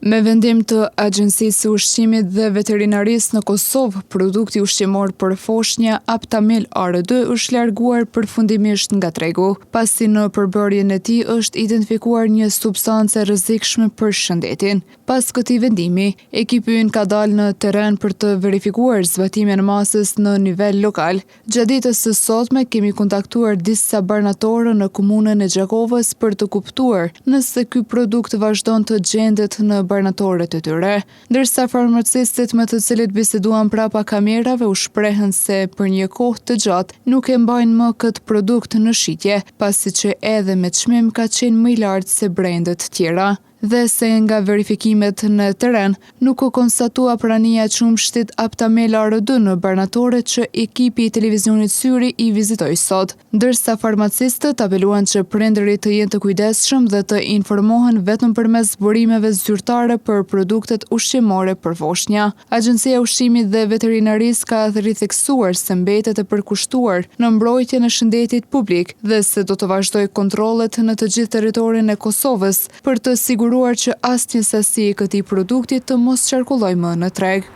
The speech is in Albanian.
Me vendim të Agjencisë së Ushqimit dhe Veterinarisë në Kosovë, produkti ushqimor për foshnja Aptamil AR2 është larguar përfundimisht nga tregu, pasi në përbërjen e tij është identifikuar një substancë e rrezikshme për shëndetin. Pas këtij vendimi, ekipi ynë ka dalë në terren për të verifikuar zbatimin e masës në nivel lokal. Gjatë ditës së sotme kemi kontaktuar disa barnatore në komunën e Gjakovës për të kuptuar nëse ky produkt vazhdon të gjendet në barnatorët e tyre, ndërsa farmacistët me të cilët biseduan prapa kamerave u shprehen se për një kohë të gjatë nuk e mbajnë më këtë produkt në shitje, pasi që edhe me çmim ka qenë më i lartë se brendet tjera, dhe se nga verifikimet në terren nuk u konstatua prania e qumshtit Aptamil AR2 në barnatore që ekipi i televizionit Syri i vizitoi sot, ndërsa farmacistët apeluan që prindërit të jenë të kujdesshëm dhe të informohen vetëm përmes burimeve zyrtare për produktet ushqimore për foshnja. Agjencia e Ushqimit dhe Veterinarisë ka ritheksuar se mbetet e përkushtuar në mbrojtjen e shëndetit publik dhe se do të vazhdojë kontrollet në të gjithë territorin e Kosovës për të siguruar që asnjë sasi e këtij produkti të mos qarkullojë më në treg.